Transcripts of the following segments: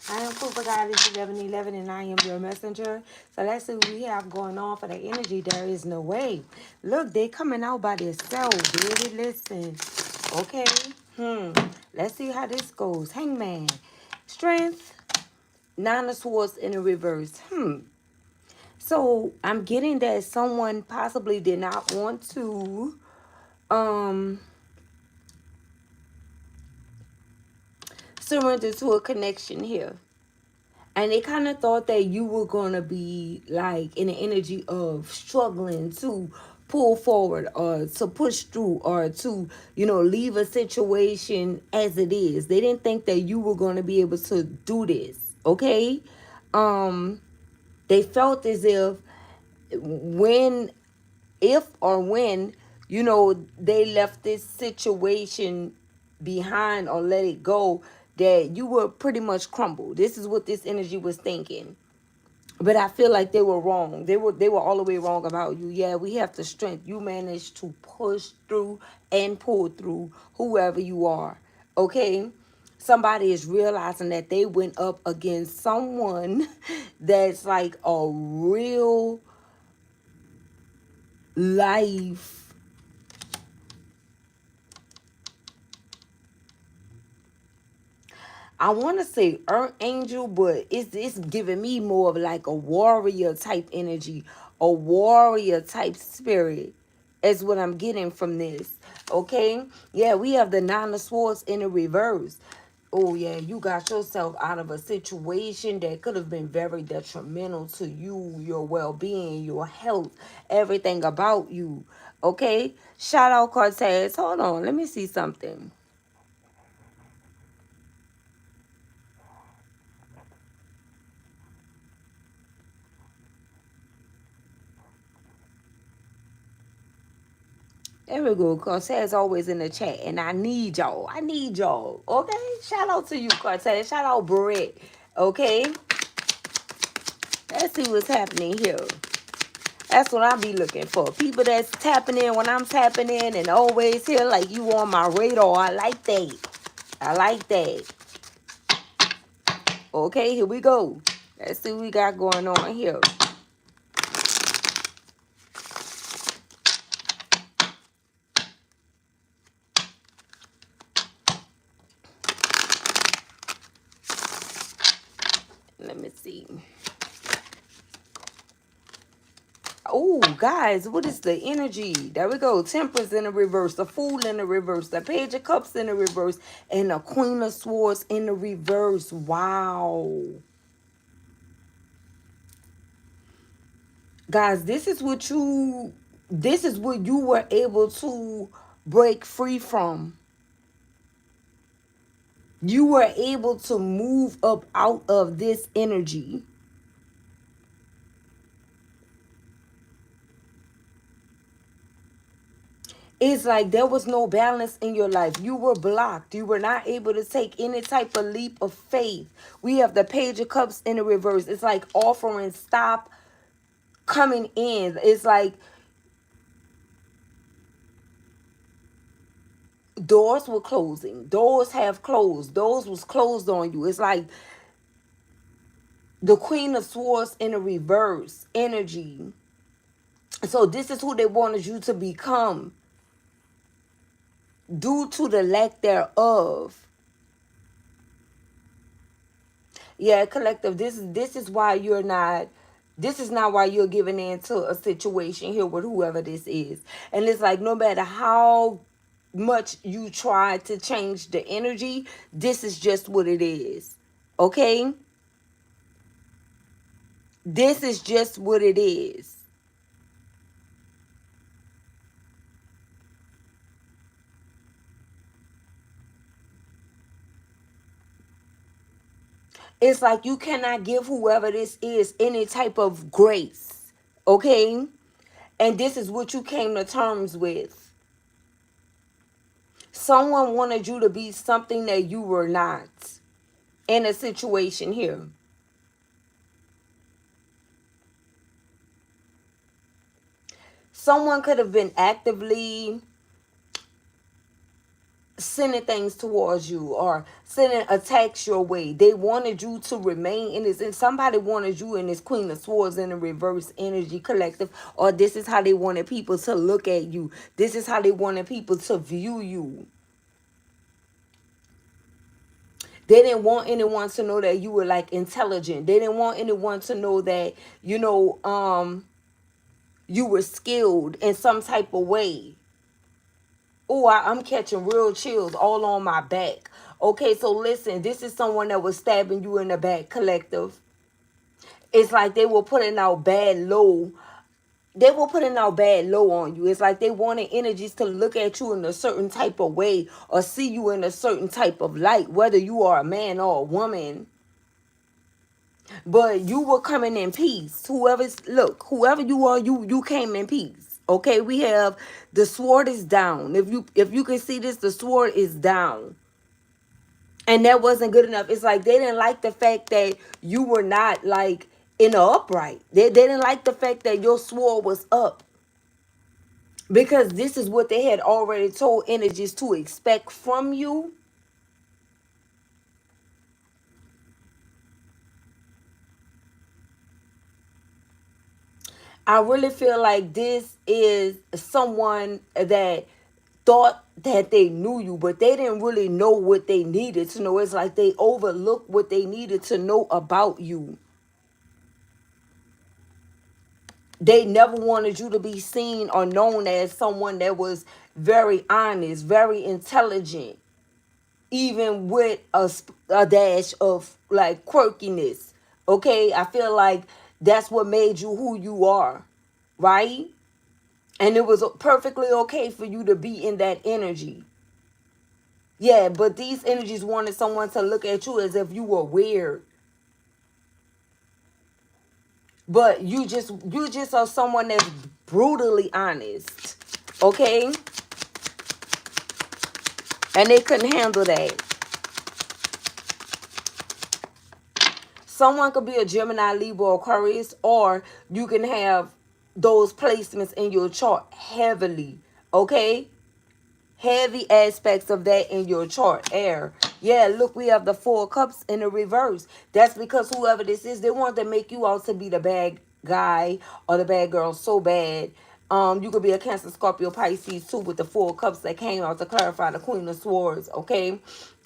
I am Cooper God is 1111 and I am your messenger. So let's see what we have going on for the energy. There is no way. Look, they coming out by themselves. Baby, listen. Okay. Let's see how this goes. Hangman. Strength. Nine of Swords in the reverse. So I'm getting that someone possibly did not want to surrender to a connection here. And they kind of thought that you were going to be like in the energy of struggling to pull forward or to push through or to, leave a situation as it is. They didn't think that you were going to be able to do this. Okay. They felt as when, if or when, they left this situation behind or let it go, that you were pretty much crumbled. This is what this energy was thinking. But I feel like they were wrong. They were all the way wrong about you. Yeah, we have the strength. You managed to push through and pull through whoever you are. Okay? Somebody is realizing that they went up against someone that's like a real life I want to say earth angel, but it's giving me more of like a warrior type energy, a warrior type spirit is what I'm getting from this. Okay? Yeah, we have the Nine of Swords in the reverse. Oh, yeah, you got yourself out of a situation that could have been very detrimental to you, your well-being, your health, everything about you. Okay? Shout out Cortez. Hold on, let me see something. There we go. Cortez always in the chat, and I need y'all. I need y'all. Okay? Shout out to you, Cortez. Shout out, Brett. Okay? Let's see what's happening here. That's what I be looking for. People that's tapping in when I'm tapping in and always here like you on my radar. I like that. I like that. Okay, here we go. Let's see what we got going on here. Let me see. Oh, guys, what is the energy? There we go. Temperance in the reverse, the Fool in the reverse, the Page of Cups in the reverse, and the Queen of Swords in the reverse. Wow. Guys, this is what you were able to break free from. You were able to move up out of this energy. It's like there was no balance in your life. You were blocked. You were not able to take any type of leap of faith. We have the Page of Cups in the reverse. It's like offerings stop coming in. It's like doors were closing. Doors have closed. Doors was closed on you. It's like the Queen of Swords in the reverse energy. So this is who they wanted you to become. Due to the lack thereof. Yeah, collective, this is why you're not, this is not why you're giving in to a situation here with whoever this is. And it's like no matter how much you try to change the energy, this is just what it is. Okay? This is just what it is. It's like you cannot give whoever this is any type of grace. Okay? And this is what you came to terms with. Someone wanted you to be something that you were not in a situation here. Someone could have been actively sending things towards you or sending attacks your way. They wanted you to remain in this, and somebody wanted you in this Queen of Swords in the reverse energy collective, or this is how they wanted people to look at you. This is how they wanted people to view you. They didn't want anyone to know that you were like intelligent. They didn't want anyone to know that, you were skilled in some type of way. Oh, I'm catching real chills all on my back. Okay, so listen, this is someone that was stabbing you in the back, collective. It's like they were putting out bad low. They were putting out bad low on you. It's like they wanted energies to look at you in a certain type of way or see you in a certain type of light, whether you are a man or a woman. But you were coming in peace. Whoever you are, you came in peace. Okay, we have the sword is down. If you can see this, the sword is down. And that wasn't good enough. It's like they didn't like the fact that you were not like in the upright. They didn't like the fact that your sword was up. Because this is what they had already told energies to expect from you. I really feel like this is someone that thought that they knew you, but they didn't really know what they needed to know. It's like they overlooked what they needed to know about you. They never wanted you to be seen or known as someone that was very honest, very intelligent, even with a dash of like quirkiness. Okay, I feel like that's what made you who you are, right? And it was perfectly okay for you to be in that energy. Yeah, but these energies wanted someone to look at you as if you were weird. But you just are someone that's brutally honest. Okay? And they couldn't handle that. Someone could be a Gemini, Libra, Aquarius, or you can have those placements in your chart heavily. Okay? Heavy aspects of that in your chart. Air. Yeah, look, we have the Four of Cups in the reverse. That's because whoever this is, they want to make you out to be the bad guy or the bad girl so bad. You could be a Cancer, Scorpio, Pisces too with the Four of Cups that came out to clarify the Queen of Swords. Okay?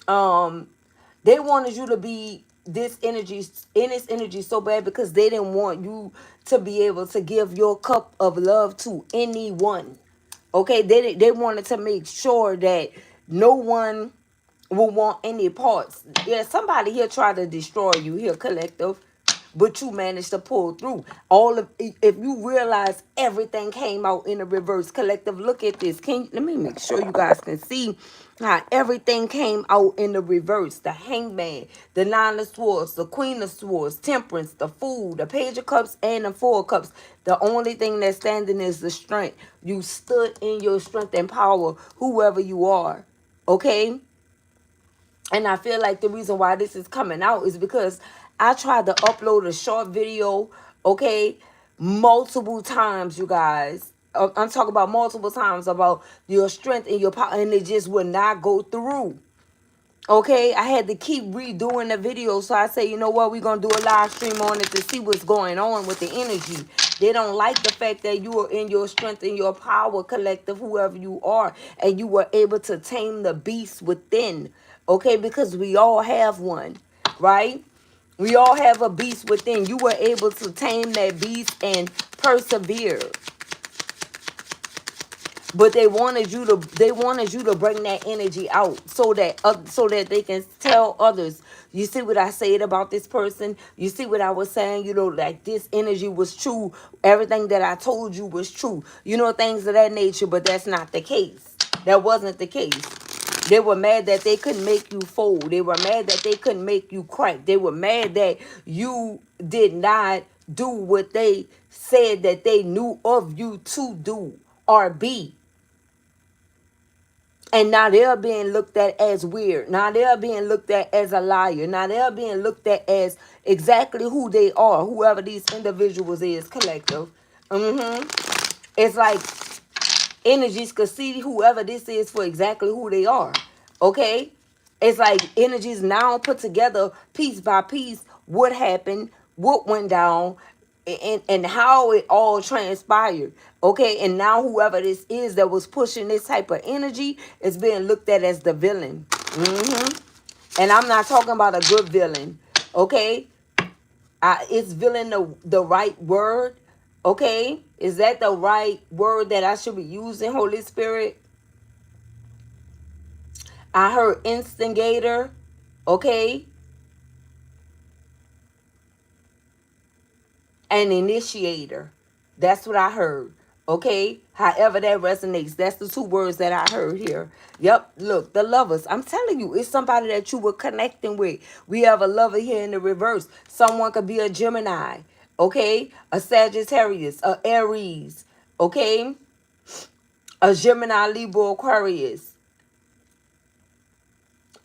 They wanted you to be this energy so bad because they didn't want you to be able to give your cup of love to anyone. Okay, they wanted to make sure that no one will want any parts. Yeah, somebody here tried to destroy you here, collective, but you managed to pull through. If you realize everything came out in the reverse, collective, look at this. Let me make sure you guys can see how everything came out in the reverse. The Hangman, the Nine of Swords, the Queen of Swords, Temperance, the Fool, the Page of Cups, and the Four of Cups. The only thing that's standing is the strength. You stood in your strength and power, whoever you are. Okay? And I feel like the reason why this is coming out is because I tried to upload a short video, okay, multiple times, you guys. I'm talking about multiple times about your strength and your power, and it just would not go through. Okay, I had to keep redoing the video. So I say, you know what, we're going to do a live stream on it to see what's going on with the energy. They don't like the fact that you are in your strength and your power, collective, whoever you are, and you were able to tame the beast within. Okay, because we all have one, right? We all have a beast within. You were able to tame that beast and persevere. But they wanted you to bring that energy out so that they can tell others. You see what I said about this person? You see what I was saying? Like this energy was true. Everything that I told you was true. Things of that nature, but that's not the case. That wasn't the case. They were mad that they couldn't make you fold. They were mad that they couldn't make you crack. They were mad that you did not do what they said that they knew of you to do or be. And now they're being looked at as weird. Now they're being looked at as a liar. Now they're being looked at as exactly who they are, whoever these individuals is, collective. It's like energies could see whoever this is for exactly who they are. Okay? It's like energies now put together piece by piece what happened, what went down, and how it all transpired. Okay? And now whoever this is that was pushing this type of energy is being looked at as the villain. And I'm not talking about a good villain. Okay? Is villain the right word? Okay? Is that the right word that I should be using, Holy Spirit? I heard instigator, okay, and initiator. That's what I heard, okay? However that resonates. That's the two words that I heard here. Yep, look, the lovers. I'm telling you, it's somebody that you were connecting with. We have a lover here in the reverse. Someone could be a Gemini, okay? A Sagittarius, a Aries, okay? A Gemini, Libra, Aquarius.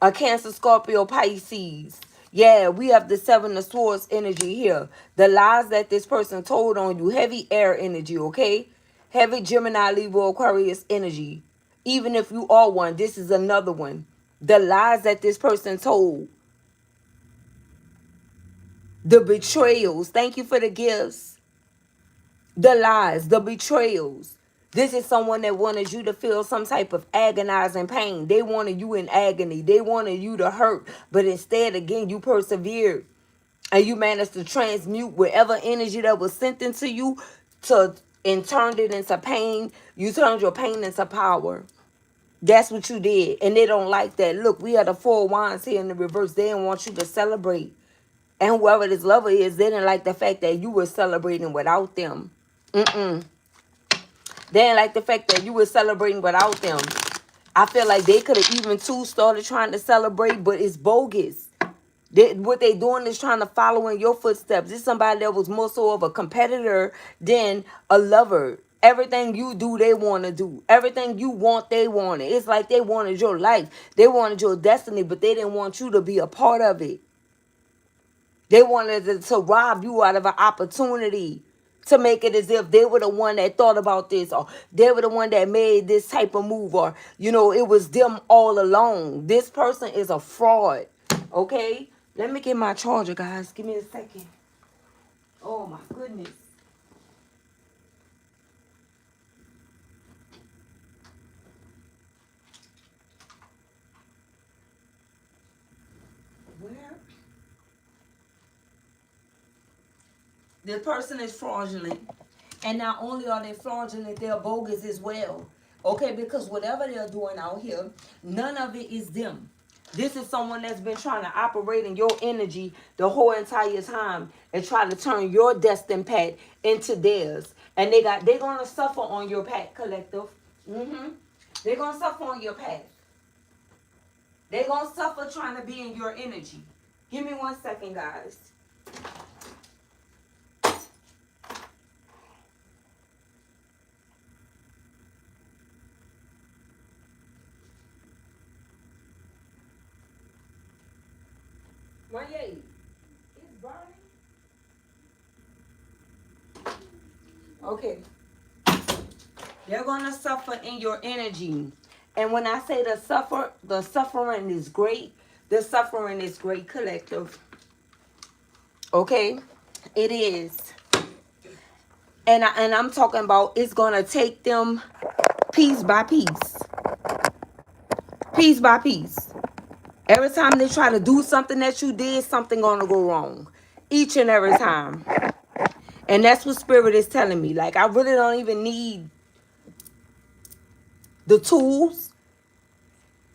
A Cancer, Scorpio, Pisces. Yeah, we have the Seven of Swords energy here. The lies that this person told on you. Heavy air energy, okay? Heavy Gemini, Libra, Aquarius energy. Even if you are one, this is another one. The lies that this person told. The betrayals. Thank you for the gifts. The lies, the betrayals. This is someone that wanted you to feel some type of agonizing pain. They wanted you in agony. They wanted you to hurt. But instead, again, you persevered. And you managed to transmute whatever energy that was sent into you and turned it into pain. You turned your pain into power. That's what you did. And they don't like that. Look, we had the Four of Wands here in the reverse. They didn't want you to celebrate. And whoever this lover is, they didn't like the fact that you were celebrating without them. They didn't like the fact that you were celebrating without them. I feel like they could have even too started trying to celebrate, but it's bogus. What they doing is trying to follow in your footsteps. It's somebody that was more so of a competitor than a lover. Everything you do, they want to do. Everything you want, they want it. It's like they wanted your life. They wanted your destiny, but they didn't want you to be a part of it. They wanted to rob you out of an opportunity to make it as if they were the one that thought about this, or they were the one that made this type of move, or, it was them all along. This person is a fraud, okay? Let me get my charger, guys. Give me a second. Oh, my goodness. Where? The person is fraudulent. And not only are they fraudulent, they're bogus as well. Okay, because whatever they're doing out here, none of it is them. This is someone that's been trying to operate in your energy the whole entire time and try to turn your destined path into theirs. And they're gonna suffer on your path, collective. They're gonna suffer on your path. They're gonna suffer trying to be in your energy. Give me 1 second, guys. It's burning. Okay. They're gonna suffer in your energy. And when I say the suffering is great. The suffering is great, collective. Okay? It is. And I'm talking about it's gonna take them piece by piece. Piece by piece. Every time they try to do something that you did, something gonna go wrong. Each and every time. And that's what Spirit is telling me. Like, I really don't even need the tools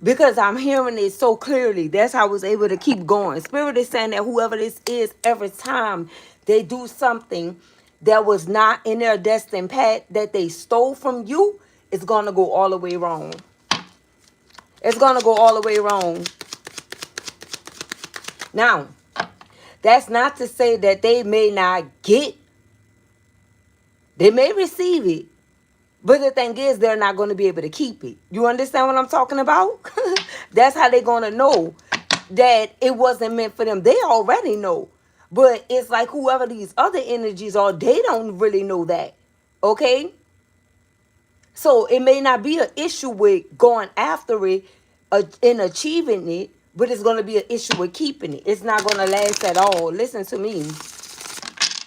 because I'm hearing it so clearly. That's how I was able to keep going. Spirit is saying that whoever this is, every time they do something that was not in their destined path that they stole from you, it's going to go all the way wrong. It's going to go all the way wrong. Now, that's not to say that they may not get. They may receive it. But the thing is, they're not going to be able to keep it. You understand what I'm talking about? That's how they're going to know that it wasn't meant for them. They already know. But it's like whoever these other energies are, they don't really know that. Okay? So it may not be an issue with going after it in achieving it, but it's going to be an issue with keeping it. It's not going to last at all. Listen to me.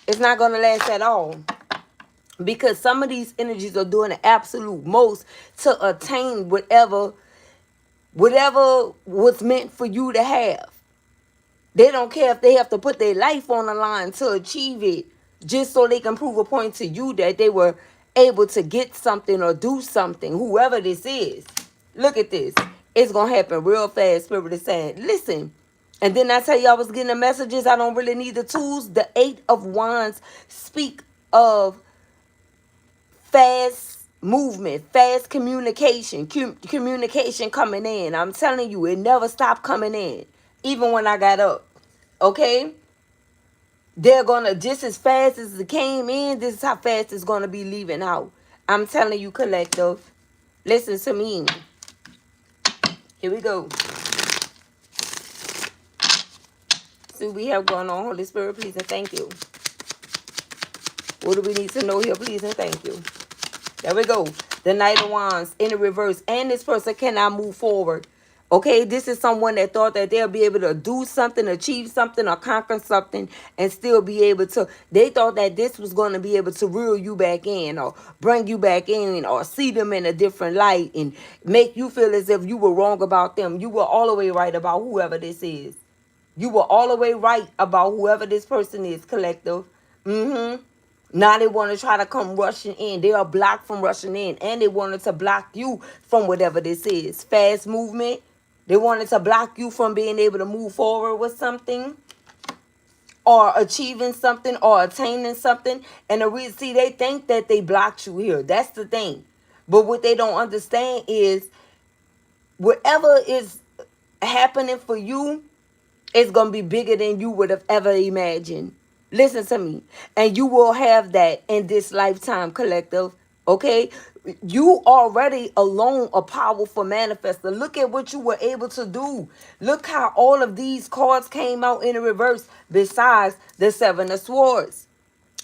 It's not going to last at all. Because some of these energies are doing the absolute most to attain whatever was meant for you to have. They don't care if they have to put their life on the line to achieve it, just so they can prove a point to you that they were able to get something or do something, whoever this is. Look at this. It's going to happen real fast. Spirit is saying, listen. And then I tell you I was getting the messages. I don't really need the tools. The 8 of Wands speak of fast movement, fast communication, communication coming in. I'm telling you, it never stopped coming in, even when I got up. Okay? They're gonna, just as fast as it came in, this is how fast it's gonna be leaving out. I'm telling you, collective. Listen to me. Here we go. See what we have going on. Holy Spirit, please and thank you. What do we need to know here? Please and thank you. There we go. The Knight of Wands in the reverse. And this person cannot move forward. Okay, this is someone that thought that they'll be able to do something, achieve something, or conquer something, and still be able to. They thought that this was going to be able to reel you back in, or bring you back in, or see them in a different light, and make you feel as if you were wrong about them. You were all the way right about whoever this is. You were all the way right about whoever this person is, collective. Now they want to try to come rushing in. They are blocked from rushing in. And they wanted to block you from whatever this is. Fast movement. They wanted to block you from being able to move forward with something, or achieving something, or attaining something. And the reason, see, they think that they blocked you here. That's the thing. But what they don't understand is whatever is happening for you is going to be bigger than you would have ever imagined. Listen to me. And you will have that in this lifetime, collective. Okay? You already alone a powerful manifester. Look at what you were able to do. Look how all of these cards came out in the reverse besides the 7 of Swords.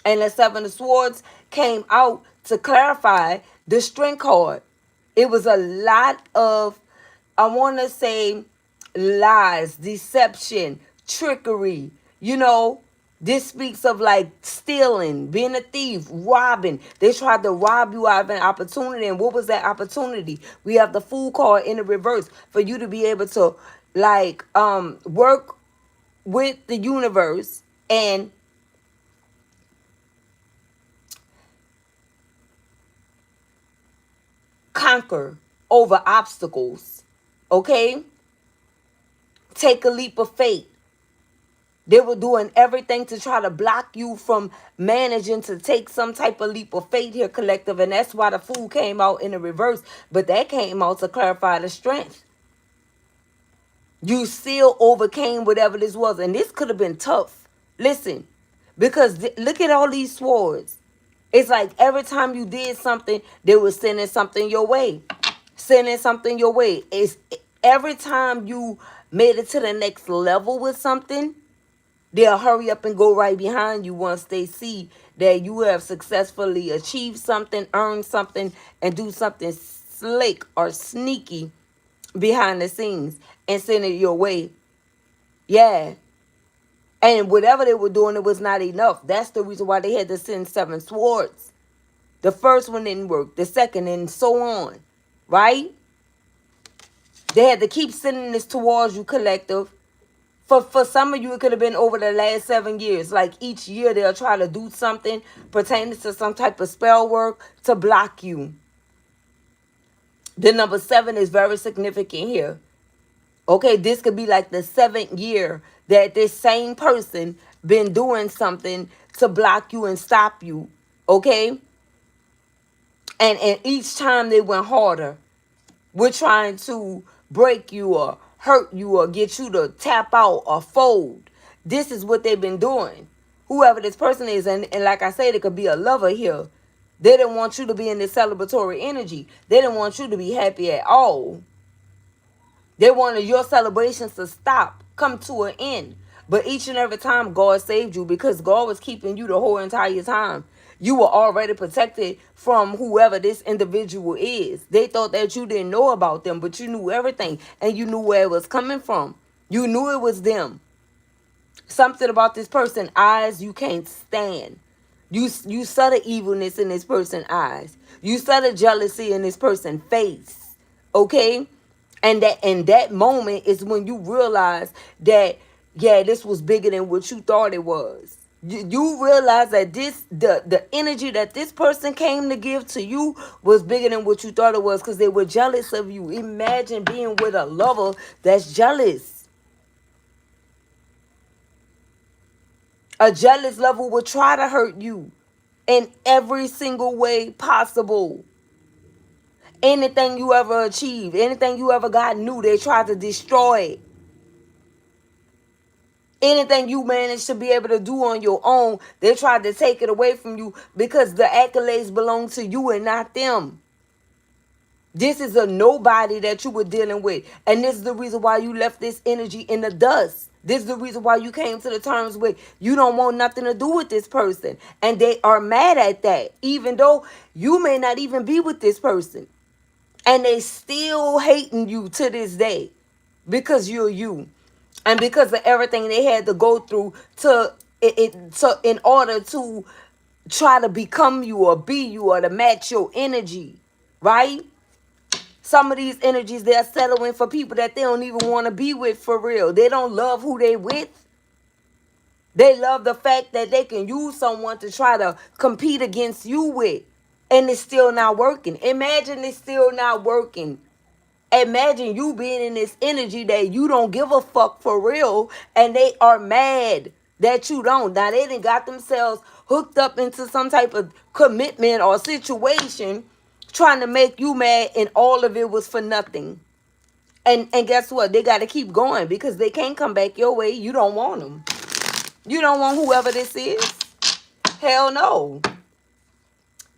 And the 7 of Swords came out to clarify the Strength card. It was a lot of, I want to say, lies, deception, trickery. You know, this speaks of like stealing, being a thief, robbing. They tried to rob you out of an opportunity. And what was that opportunity? We have the Fool card in the reverse for you to be able to like work with the universe and conquer over obstacles. Okay? Take a leap of faith. They were doing everything to try to block you from managing to take some type of leap of faith here, collective. And that's why the Fool came out in the reverse. But that came out to clarify the Strength. You still overcame whatever this was. And this could have been tough. Listen, because look at all these swords. It's like every time you did something, they were sending something your way. Sending something your way. It's every time you made it to the next level with something, they'll hurry up and go right behind you once they see that you have successfully achieved something, earned something, and do something slick or sneaky behind the scenes and send it your way. Yeah. And whatever they were doing, it was not enough. That's the reason why they had to send 7 swords. The first one didn't work. The second, and so on. Right? They had to keep sending this towards you, collective. For some of you, it could have been over the last 7 years. Like each year, they'll try to do something pertaining to some type of spell work to block you. The number 7 is very significant here. Okay, this could be like the 7th year that this same person been doing something to block you and stop you. Okay? And each time they went harder. We're trying to break you or hurt you or get you to tap out or fold. This is what they've been doing. Whoever this person is, and like I said, it could be a lover here. They didn't want you to be in this celebratory energy. They didn't want you to be happy at all. They wanted your celebrations to stop, come to an end. But each and every time, God saved you because God was keeping you the whole entire time. You were already protected from whoever this individual is. They thought that you didn't know about them, but you knew everything and you knew where it was coming from. You knew it was them. Something about this person's eyes you can't stand. You saw the evilness in this person's eyes. You saw the jealousy in this person's face. Okay? And that in that moment is when you realize that, yeah, this was bigger than what you thought it was. You realize that the energy that this person came to give to you was bigger than what you thought it was, because they were jealous of you. Imagine being with a lover that's jealous. A jealous lover will try to hurt you in every single way possible. Anything you ever achieved, anything you ever got new, they try to destroy it. Anything you managed to be able to do on your own, they tried to take it away from you because the accolades belong to you and not them. This is a nobody that you were dealing with. And this is the reason why you left this energy in the dust. This is the reason why you came to the terms with you don't want nothing to do with this person. And they are mad at that, even though you may not even be with this person. And they still hating you to this day because you're you. And because of everything they had to go through to in order to try to become you or be you or to match your energy, right? Some of these energies, they're settling for people that they don't even want to be with for real. They don't love who they with. They love the fact that they can use someone to try to compete against you with. And it's still not working. Imagine it's still not working. Imagine you being in this energy that you don't give a fuck for real, and they are mad that you don't. Now they done got themselves hooked up into some type of commitment or situation trying to make you mad, and all of it was for nothing. And guess what? They got to keep going because they can't come back your way. You don't want them. You don't want whoever this is. Hell no.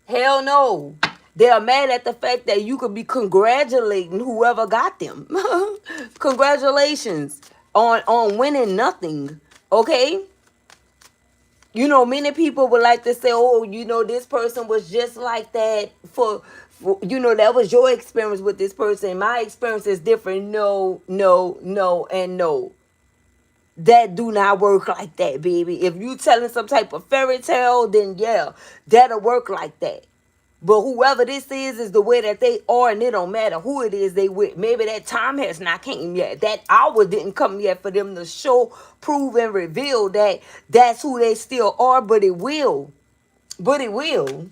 Hell no. They are mad at the fact that you could be congratulating whoever got them. Congratulations on winning nothing. Okay? You know, many people would like to say, oh, you know, this person was just like that for you know, that was your experience with this person. My experience is different. No, no, no, and no. That do not work like that, baby. If you telling some type of fairy tale, then yeah, that'll work like that. But whoever this is the way that they are, and it don't matter who it is they with. Maybe that time has not came yet. That hour didn't come yet for them to show, prove, and reveal that that's who they still are, but it will. But it will.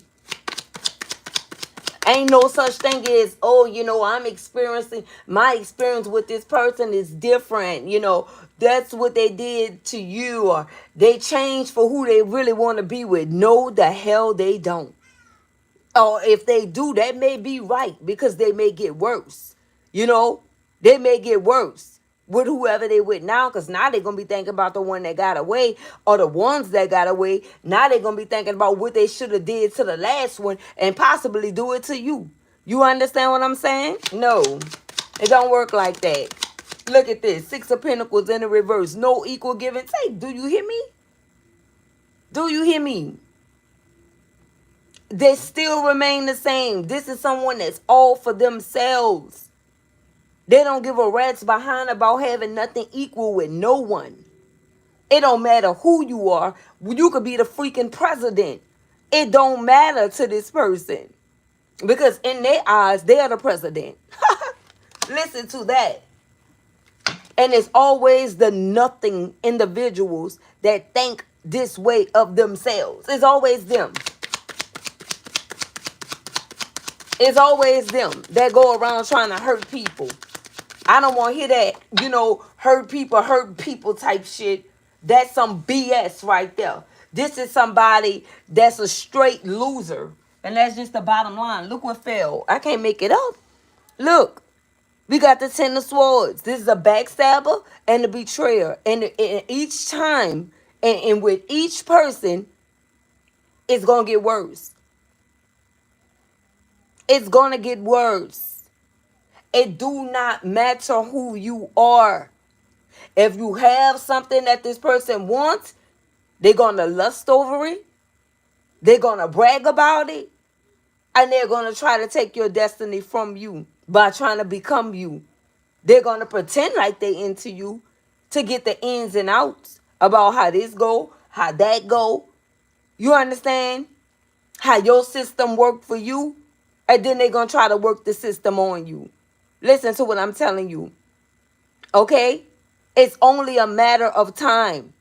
Ain't no such thing as, oh, you know, my experience with this person is different. You know, that's what they did to you, or they changed for who they really want to be with. No, the hell they don't. Or if they do, that may be right because they may get worse. You know, they may get worse with whoever they with now, because now they're going to be thinking about the one that got away or the ones that got away. Now they're going to be thinking about what they should have did to the last one and possibly do it to you. You understand what I'm saying? No, it don't work like that. Look at this. 6 of Pentacles in the reverse. No equal give and take. Do you hear me? Do you hear me? They still remain the same. This is someone that's all for themselves. They don't give a rat's behind about having nothing equal with no one. It don't matter who you are. You could be the freaking president. It don't matter to this person. Because in their eyes, they are the president. Listen to that. And it's always the nothing individuals that think this way of themselves. It's always them. It's always them that go around trying to hurt people. I don't want to hear that, you know, hurt people type shit. That's some BS right there. This is somebody that's a straight loser. And that's just the bottom line. Look what fell. I can't make it up. Look, we got the 10 of Swords. This is a backstabber and a betrayer. And each time, and with each person, it's going to get worse. It's going to get worse. It do not matter who you are. If you have something that this person wants, they're going to lust over it. They're going to brag about it, and they're going to try to take your destiny from you by trying to become you. They're going to pretend like they into you to get the ins and outs about how this go, how that go. You understand? How your system work for you, and then they're going to try to work the system on you. Listen to what I'm telling you. Okay? It's only a matter of time.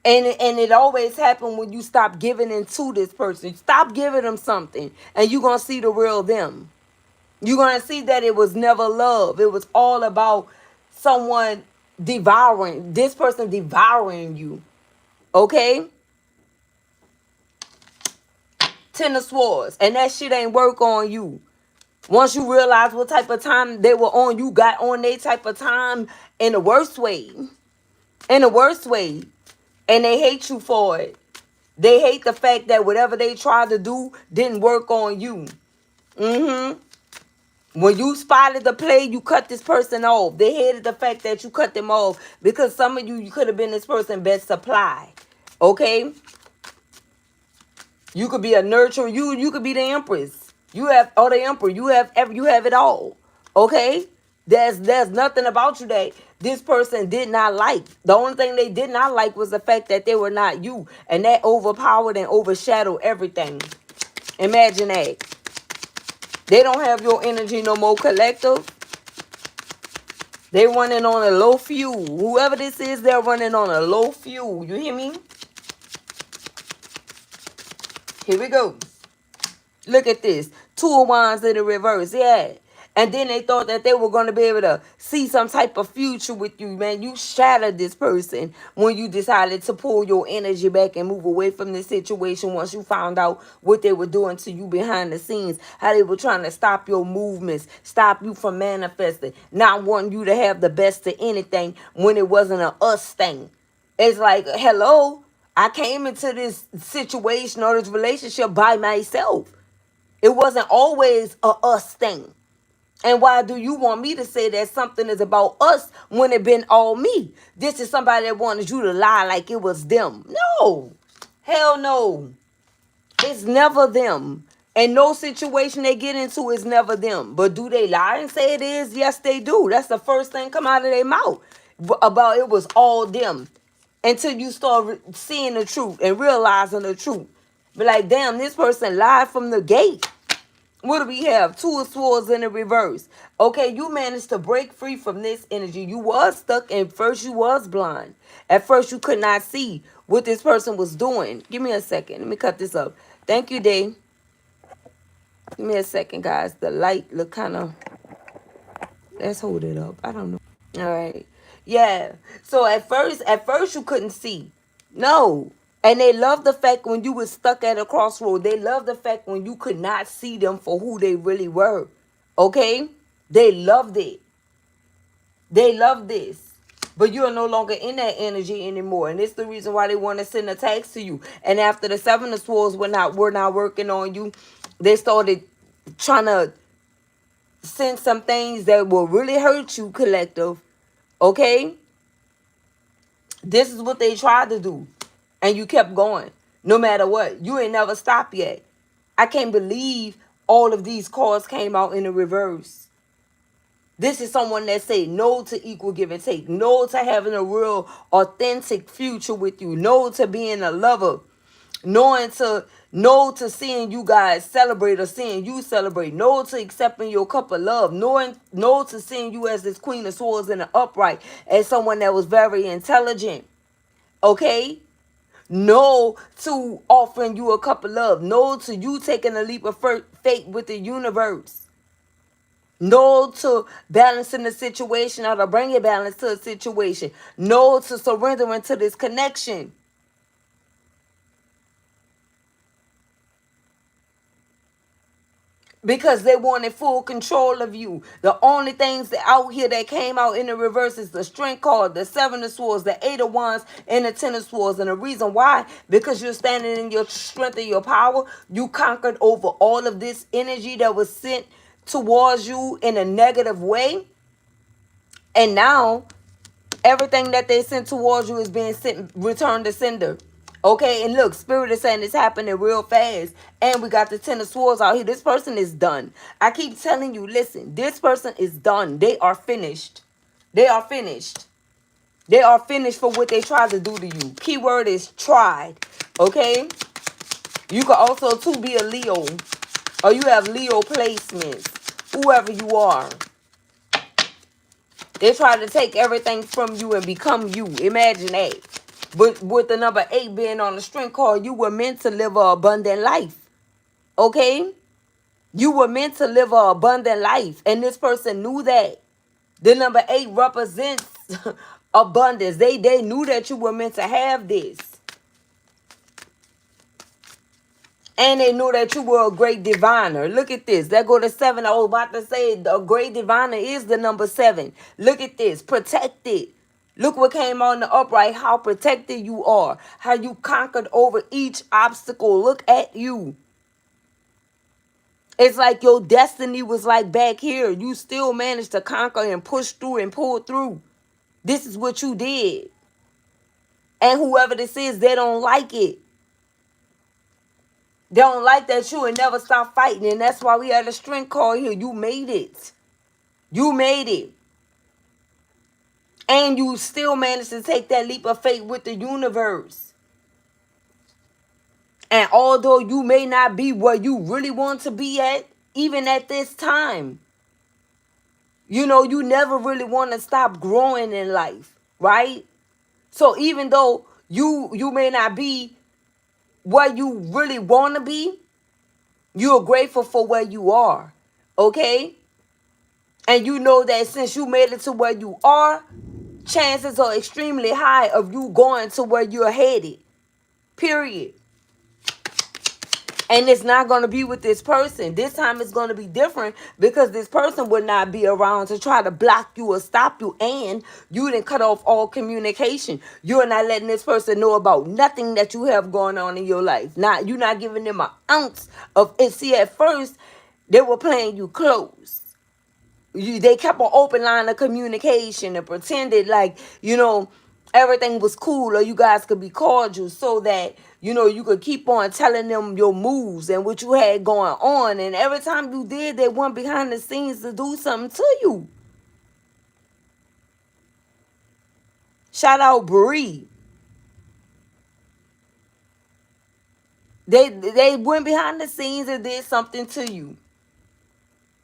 And it always happens when you stop giving into this person. Stop giving them something, and you're going to see the real them. You're going to see that it was never love. It was all about someone devouring, this person devouring you. Okay? Ten of Swords. And that shit ain't work on you. Once you realize what type of time they were on, you got on their type of time in the worst way. In the worst way. And they hate you for it. They hate the fact that whatever they tried to do didn't work on you. When you spotted the play, you cut this person off. They hated the fact that you cut them off because some of you could have been this person's best supply. Okay? You could be a nurturer. You could be the empress. You have, or the emperor. You have it all. Okay? There's nothing about you that this person did not like. The only thing they did not like was the fact that they were not you. And that overpowered and overshadowed everything. Imagine that. They don't have your energy no more, collective. They running on a low fuel. Whoever this is, they're running on a low fuel. You hear me? Here we go. Look at this. Two of Wands in the reverse. Yeah. And then they thought that they were going to be able to see some type of future with you, man. You shattered this person when you decided to pull your energy back and move away from the situation once you found out what they were doing to you behind the scenes. How they were trying to stop your movements, stop you from manifesting, not wanting you to have the best of anything when it wasn't a us thing. It's like, hello, I came into this situation or this relationship by myself. It wasn't always a us thing. And why do you want me to say that something is about us when it been all me? This is somebody that wanted you to lie like it was them. No. Hell no. It's never them. And no situation they get into is never them. But do they lie and say it is? Yes, they do. That's the first thing come out of their mouth about it was all them. Until you start seeing the truth and realizing the truth. But like, damn, this person lied from the gate. What do we have? Two of Swords in the reverse. Okay, you managed to break free from this energy. You was stuck, and first you was blind. At first you could not see what this person was doing. Give me a second. Let me cut this up. Thank you, Day. Give me a second, guys. The light look kind of... Let's hold it up. I don't know. All right. Yeah. So at first you couldn't see. No. And they love the fact when you was stuck at a crossroad. They love the fact when you could not see them for who they really were. Okay? They loved it. They love this. But you're no longer in that energy anymore. And it's the reason why they want to send attacks to you. And after the Seven of Swords were not working on you, they started trying to send some things that will really hurt you, collective. Okay? This is what they tried to do. And you kept going. No matter what. You ain't never stopped yet. I can't believe all of these cards came out in the reverse. This is someone that say no to equal give and take. No to having a real authentic future with you. No to being a lover. No to seeing you guys celebrate or seeing you celebrate. No to accepting your cup of love. No to seeing you as this Queen of Swords in the upright. As someone that was very intelligent. Okay? No to offering you a cup of love. No to you taking a leap of faith with the universe. No to balancing the situation or to bringing balance to a situation. No to surrendering to this connection. Because they wanted full control of you. The only things that out here that came out in the reverse is the Strength card, the Seven of Swords, the Eight of Wands, and the Ten of Swords. And the reason why, because you're standing in your strength and your power, you conquered over all of this energy that was sent towards you in a negative way. And now, everything that they sent towards you is being returned to sender. Okay, and look, Spirit is saying it's happening real fast. And we got the Ten of Swords out here. This person is done. I keep telling you, listen, this person is done. They are finished. They are finished. They are finished for what they tried to do to you. Keyword is tried. Okay? You could also, too, be a Leo. Or you have Leo placements. Whoever you are. They try to take everything from you and become you. Imagine that. But with the number 8 being on the strength card, you were meant to live an abundant life. Okay? You were meant to live an abundant life. And this person knew that. The number 8 represents abundance. They knew that you were meant to have this. And they knew that you were a great diviner. Look at this. There go to 7. I was about to say the great diviner is the number 7. Look at this. Protected. Look what came on the upright. How protected you are. How you conquered over each obstacle. Look at you. It's like your destiny was like back here. You still managed to conquer and push through and pull through. This is what you did. And whoever this is, they don't like it. They don't like that you and never stop fighting. And that's why we had a strength card here. You made it. You made it. And you still managed to take that leap of faith with the universe. And although you may not be where you really want to be at, even at this time, you know, you never really want to stop growing in life, right? So even though you may not be where you really want to be, you're grateful for where you are, okay? And you know that since you made it to where you are, chances are extremely high of you going to where you're headed, period. And it's not going to be with this person. This time it's going to be different because this person would not be around to try to block you or stop you. And you didn't cut off all communication. You're not letting this person know about nothing that you have going on in your life. You're not giving them an ounce of it. See, at first, they were playing you close. They kept an open line of communication and pretended like, you know, everything was cool or you guys could be cordial so that, you know, you could keep on telling them your moves and what you had going on. And every time you did, they went behind the scenes to do something to you. Shout out Bree. They went behind the scenes and did something to you.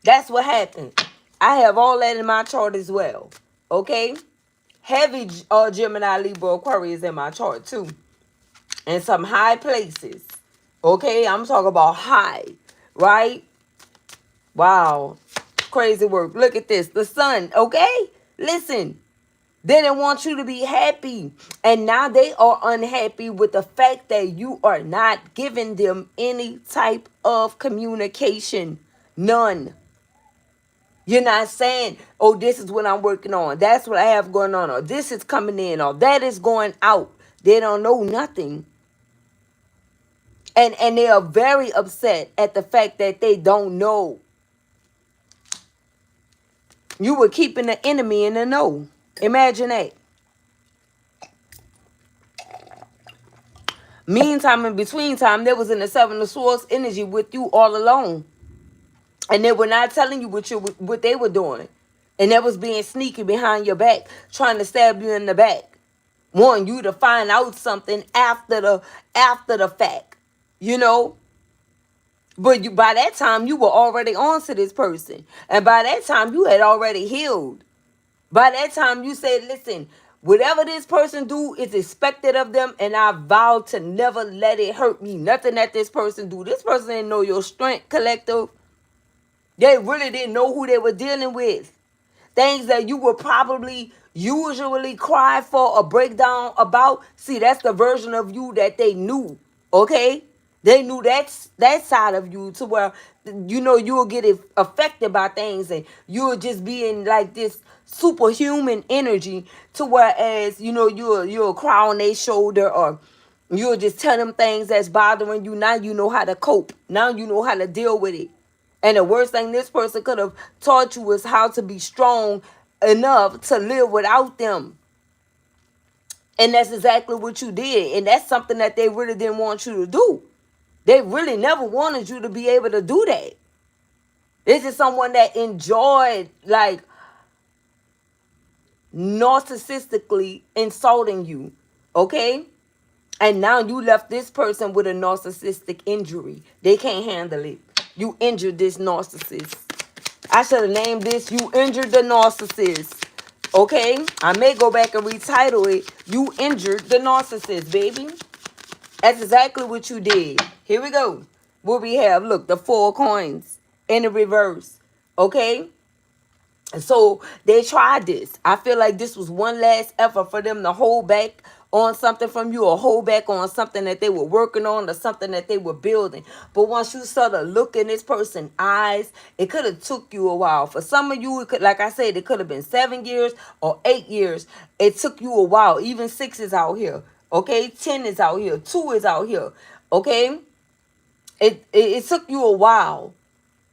That's what happened. I have all that in my chart as well. Okay? Heavy Gemini, Libra, Aquarius in my chart too. And some high places. Okay? I'm talking about high. Right? Wow. Crazy work. Look at this. The sun. Okay? Listen. They didn't want you to be happy. And now they are unhappy with the fact that you are not giving them any type of communication. None. You're not saying, oh, this is what I'm working on. That's what I have going on. Or this is coming in. Or that is going out. They don't know nothing. And they are very upset at the fact that they don't know. You were keeping the enemy in the know. Imagine that. Meantime, in between time, they was in the 7 of Swords energy with you all alone. And they were not telling you what they were doing. And that was being sneaky behind your back, trying to stab you in the back. Wanting you to find out something after the fact. You know? But by that time, you were already on to this person. And by that time, you had already healed. By that time, you said, listen, whatever this person do is expected of them, and I vow to never let it hurt me. Nothing that this person do. This person didn't know your strength, collective. They really didn't know who they were dealing with. Things that you would probably usually cry for or break down about. See, that's the version of you that they knew. Okay? They knew that side of you to where, you know, you will get affected by things and you'll just be in like this superhuman energy to whereas, you know, you'll cry on their shoulder or you'll just tell them things that's bothering you. Now you know how to cope. Now you know how to deal with it. And the worst thing this person could have taught you was how to be strong enough to live without them. And that's exactly what you did. And that's something that they really didn't want you to do. They really never wanted you to be able to do that. This is someone that enjoyed, like, narcissistically insulting you. Okay? And now you left this person with a narcissistic injury. They can't handle it. You injured this narcissist. I should have named this, You Injured the Narcissist. Okay? I may go back and retitle it, You Injured the Narcissist, baby. That's exactly what you did. Here we go. What we have, look, the 4 coins in the reverse. Okay? So they tried this. I feel like this was one last effort for them to hold back on something from you, or hold back on something that they were working on, or something that they were building. But once you started looking this person's eyes, it could have took you a while. For some of you, it could, like I said, it could have been 7 years or 8 years. It took you a while. Even 6 is out here. Okay, 10 is out here. 2 is out here. Okay, it took you a while.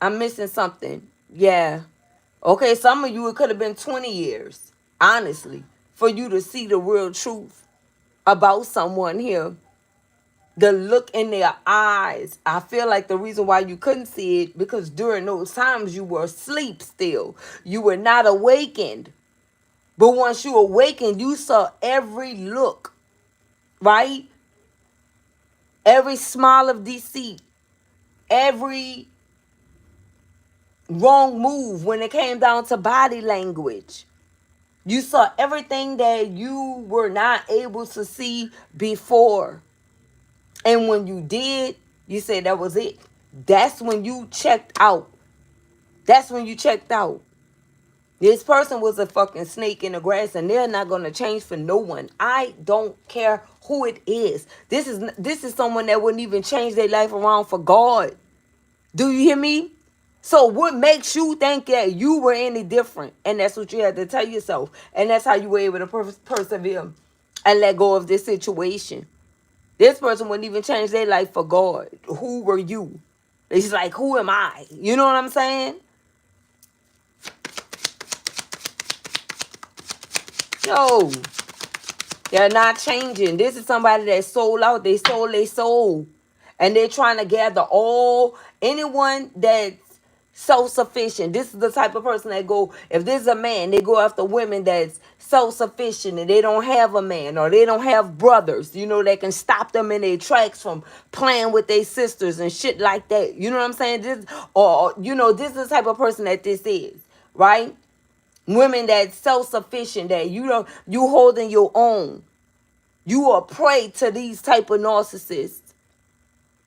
I'm missing something. Yeah. Okay, some of you, it could have been 20 years, honestly, for you to see the real truth about someone here. The look in their eyes. I feel like the reason why you couldn't see it, because during those times you were asleep still. You were not awakened. But once you awakened, you saw every look, right? Every smile of deceit, every wrong move when it came down to body language. You saw everything that you were not able to see before. And when you did, you said that was it. That's when you checked out. That's when you checked out. This person was a fucking snake in the grass, and they're not going to change for no one. I don't care who it is. This is someone that wouldn't even change their life around for God. Do you hear me? So what makes you think that you were any different? And that's what you had to tell yourself. And that's how you were able to persevere and let go of this situation. This person wouldn't even change their life for God. Who were you? It's like, who am I? You know what I'm saying? Yo, they're not changing. This is somebody that sold out. They sold their soul. And they're trying to gather anyone that's self-sufficient. This is the type of person that go, if there's a man, they go after women that's self-sufficient and they don't have a man, or they don't have brothers, you know, that can stop them in their tracks from playing with their sisters and shit like that. You know what I'm saying? This is the type of person that this is, right? Women that's self-sufficient, that you holding your own. You are prey to these type of narcissists.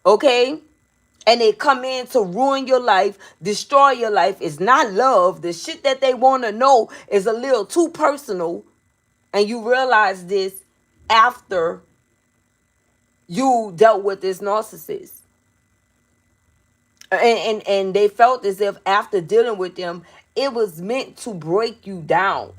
Okay? And they come in to ruin your life, destroy your life. It's not love. The shit that they want to know is a little too personal. And you realize this after you dealt with this narcissist. And they felt as if after dealing with them, it was meant to break you down.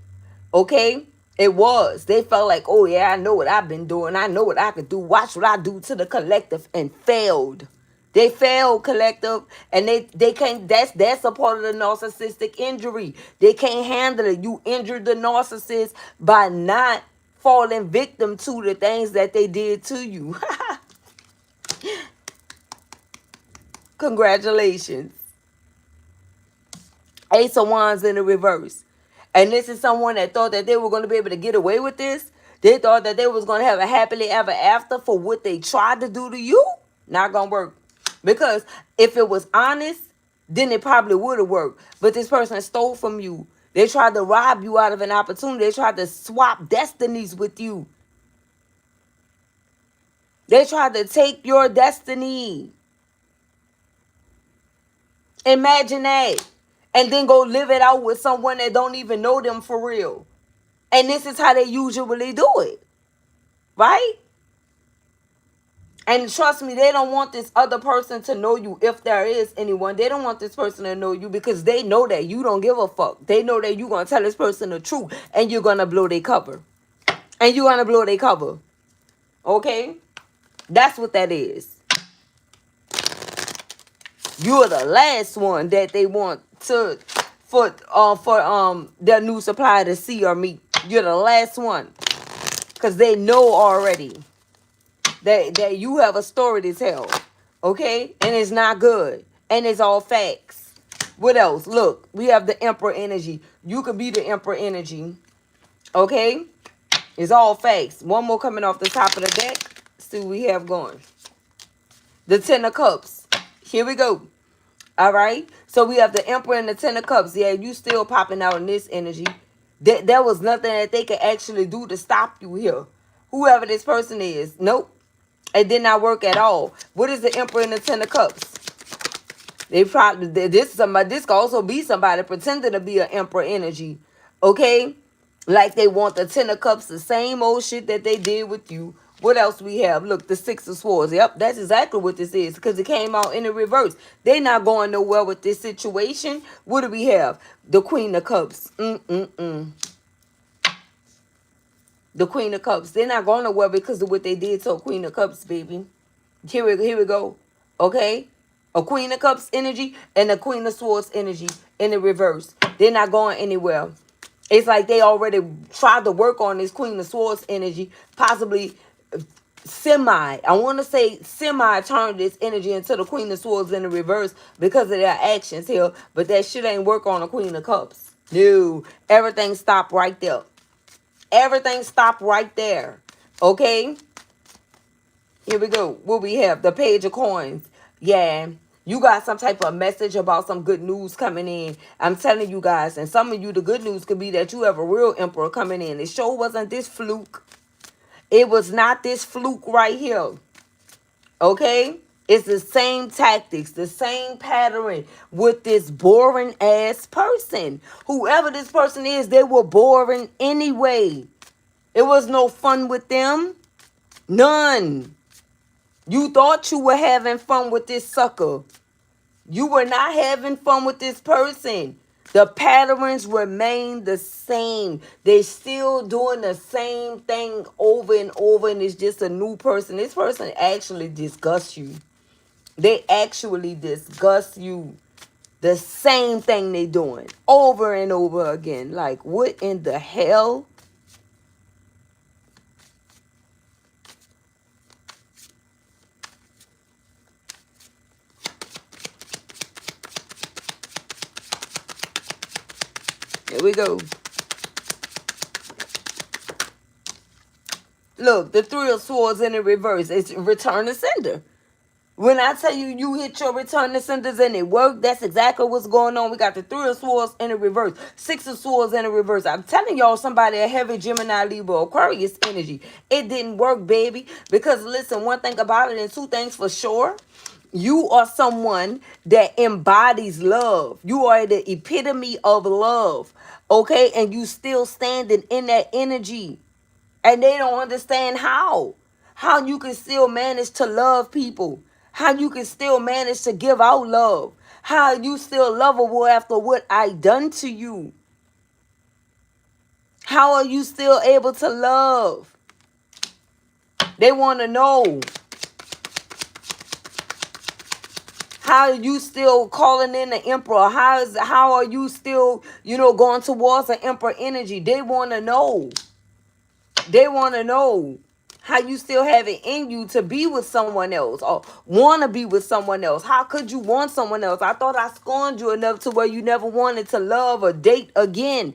Okay? It was. They felt like, oh yeah, I know what I've been doing. I know what I could do. Watch what I do to the collective, and failed. They failed, collective, and they can't. That's a part of the narcissistic injury. They can't handle it. You injured the narcissist by not falling victim to the things that they did to you. Congratulations. Ace of Wands in the reverse. And this is someone that thought that they were going to be able to get away with this. They thought that they was going to have a happily ever after for what they tried to do to you. Not going to work. Because if it was honest, then it probably would have worked. But this person stole from you. They tried to rob you out of an opportunity. They tried to swap destinies with you. They tried to take your destiny. Imagine that. And then go live it out with someone that don't even know them for real. And this is how they usually do it. Right? And trust me, they don't want this other person to know you, if there is anyone. They don't want this person to know you because they know that you don't give a fuck. They know that you're going to tell this person the truth and you're going to blow their cover. And you're going to blow their cover. Okay? That's what that is. You're the last one that they want for their new supplier to see or meet. You're the last one. Because they know already that you have a story to tell. Okay? And it's not good. And it's all facts. What else? Look, we have the Emperor energy. You could be the Emperor energy. Okay? It's all facts. One more coming off the top of the deck. See what we have going. The Ten of Cups. Here we go. All right. So we have the Emperor and the Ten of Cups. Yeah, you still popping out in this energy. There was nothing that they could actually do to stop you here. Whoever this person is. Nope. It did not work at all. What is the Emperor and the Ten of Cups? They probably, this could also be somebody pretending to be an Emperor energy. Okay? Like they want the Ten of Cups, the same old shit that they did with you. What else we have? Look, the Six of Swords. Yep, that's exactly what this is. Because it came out in the reverse. They're not going nowhere with this situation. What do we have? The Queen of Cups. The Queen of Cups. They're not going nowhere because of what they did to a Queen of Cups, baby. Here we go. Okay? A Queen of Cups energy and a Queen of Swords energy in the reverse. They're not going anywhere. It's like they already tried to work on this Queen of Swords energy, possibly I want to say semi turned this energy into the Queen of Swords in the reverse because of their actions here, but that shit ain't work on a Queen of Cups. No, everything stopped right there. Everything stopped right there. Okay? Here we go. What we have? The Page of Coins. Yeah. You got some type of message about some good news coming in. I'm telling you guys. And some of you, the good news could be that you have a real emperor coming in. It sure wasn't this fluke. It was not this fluke right here. Okay? It's the same tactics, the same pattern with this boring ass person. Whoever this person is, they were boring anyway. It was no fun with them. None. You thought you were having fun with this sucker. You were not having fun with this person. The patterns remain the same. They're still doing the same thing over and over, and it's just a new person. This person actually disgusts you. They actually disgust you. The same thing they doing over and over again. Like, what in the hell? Here we go. Look, the Three of Swords in the reverse. It's return to sender. When I tell you, you hit your return to senders and it worked, that's exactly what's going on. We got the Three of Swords in the reverse. Six of Swords in the reverse. I'm telling y'all, somebody a heavy Gemini, Libra, Aquarius energy. It didn't work, baby. Because listen, one thing about it and two things for sure. You are someone that embodies love. You are the epitome of love. Okay? And you still standing in that energy. And they don't understand how. How you can still manage to love people. How you can still manage to give out love. How you still lovable after what I done to you. How are you still able to love? They want to know. How are you still calling in the emperor? How are you still, going towards the emperor energy? They want to know. They want to know how you still have it in you to be with someone else or want to be with someone else. How could you want someone else? I thought I scorned you enough to where you never wanted to love or date again.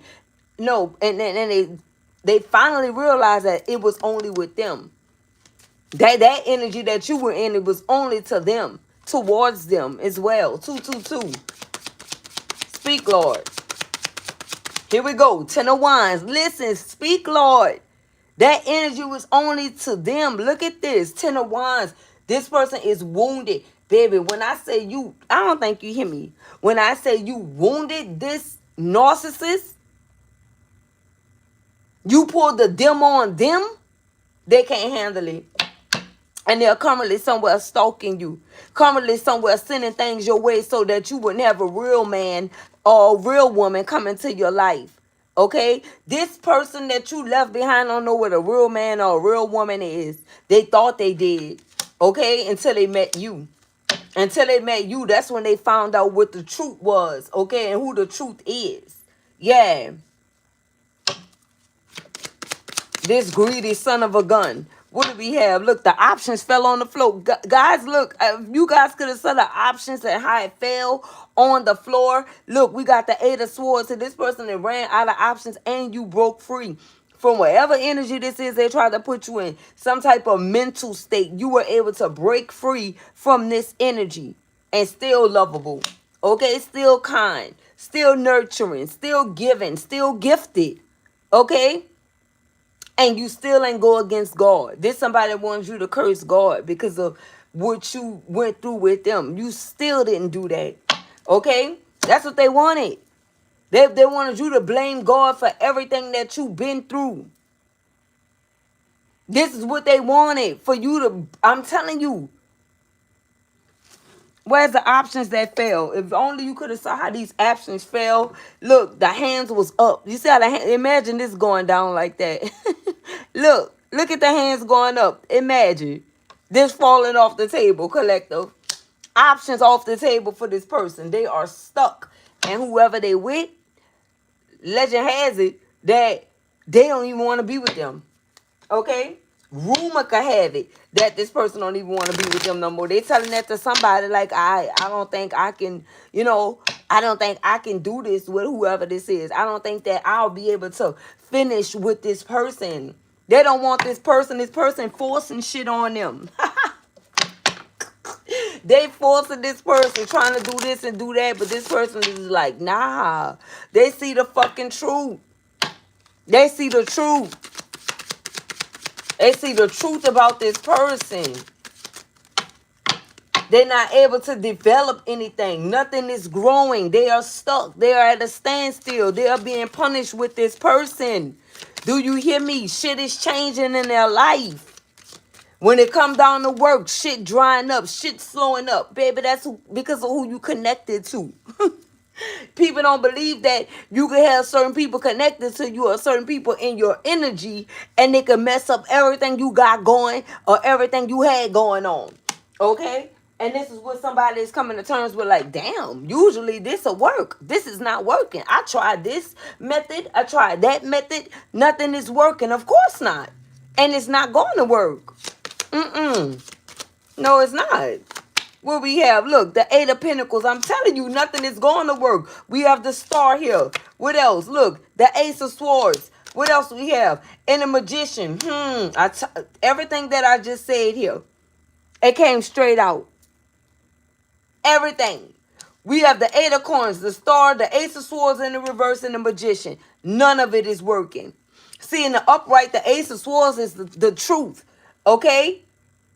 No, and they finally realized that it was only with them. That energy that you were in, it was only to them, towards them as well. 222. Speak, Lord. Here we go. Ten of Wands. Listen, speak, Lord. That energy was only to them. Look at this. Ten of Wands. This person is wounded. Baby, when I say you, I don't think you hear me. When I say you wounded this narcissist, you pulled the dim on them, they can't handle it. And they're currently somewhere stalking you. Currently somewhere sending things your way so that you wouldn't have a real man or a real woman come into your life. Okay? This person that you left behind don't know what a real man or a real woman is. They thought they did. Okay? Until they met you. Until they met you, that's when they found out what the truth was. Okay? And who the truth is. Yeah. This greedy son of a gun. What do we have? Look, the options fell on the floor. Guys, look, if you guys could have saw the options and how it fell on the floor. Look, we got the 8 of swords. So this person that ran out of options and you broke free. From whatever energy this is they tried to put you in, some type of mental state, you were able to break free from this energy and still lovable. Okay, still kind, still nurturing, still giving, still gifted. Okay? And you still ain't go against God. This somebody wants you to curse God because of what you went through with them. You still didn't do that. Okay? That's what they wanted. They wanted you to blame God for everything that you've been through. This is what they wanted for you to, I'm telling you. Where's the options that fell? If only you could have saw how these options fell. Look, the hands was up. You see how the hand, imagine this going down like that. Look at the hands going up. Imagine this falling off the table, collective. Options off the table for this person. They are stuck. And whoever they with, legend has it that they don't even want to be with them. Okay? Rumor could have it that this person don't even want to be with them no more. They telling that to somebody like, I don't think I can, I don't think I can do this with whoever this is. I don't think that I'll be able to finish with this person. They don't want this person forcing shit on them. They forcing this person, trying to do this and do that, but this person is like, nah. They see the fucking truth. They see the truth. They see the truth about this person. They're not able to develop anything. Nothing is growing. They are stuck. They are at a standstill. They are being punished with this person. Do you hear me? Shit is changing in their life. When it come down to work, shit drying up, shit slowing up. Baby, that's because of who you connected to. People don't believe that you can have certain people connected to you or certain people in your energy and they can mess up everything you got going or everything you had going on. Okay? And this is what somebody is coming to terms with, like, damn, usually this will work. This is not working. I tried this method. I tried that method. Nothing is working. Of course not. And it's not going to work. No, it's not. What we have, look, the 8 of Pentacles. I'm telling you, nothing is going to work. We have the Star here. What else? Look, the Ace of Swords. What else we have? And the Magician. Everything that I just said here, it came straight out. Everything. We have the 8 of Coins, the Star, the Ace of Swords in the reverse, and the Magician. None of it is working. See, in the upright, the Ace of Swords is the truth. Okay?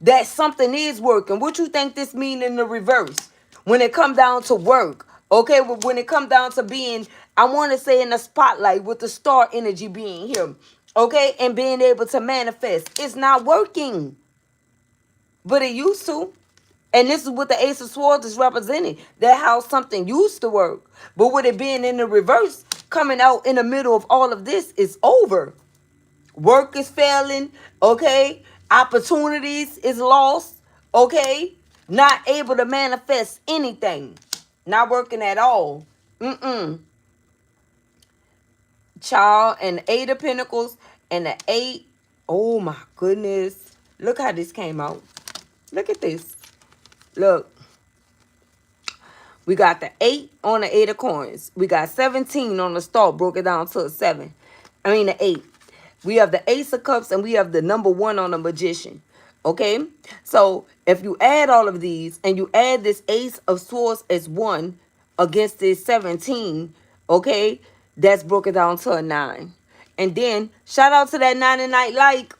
That something is working. What you think this mean in the reverse? When it come down to work. Okay? When it come down to being, I want to say, in the spotlight with the star energy being here. Okay? And being able to manifest. It's not working. But it used to. And this is what the Ace of Swords is representing. That how something used to work. But with it being in the reverse, coming out in the middle of all of this is over. Work is failing, okay? Opportunities is lost, okay? Not able to manifest anything. Not working at all. Child, and the 8 of Pentacles and the 8. Oh my goodness. Look how this came out. Look at this. Look. We got the 8 on the 8 of Coins. We got 17 on the Star, broke it down to a 7. I mean the 8. We have the Ace of Cups and we have the number 1 on the Magician. Okay? So, if you add all of these and you add this Ace of Swords as 1 against this 17, okay? That's broken down to a 9. And then, shout out to that 99 like.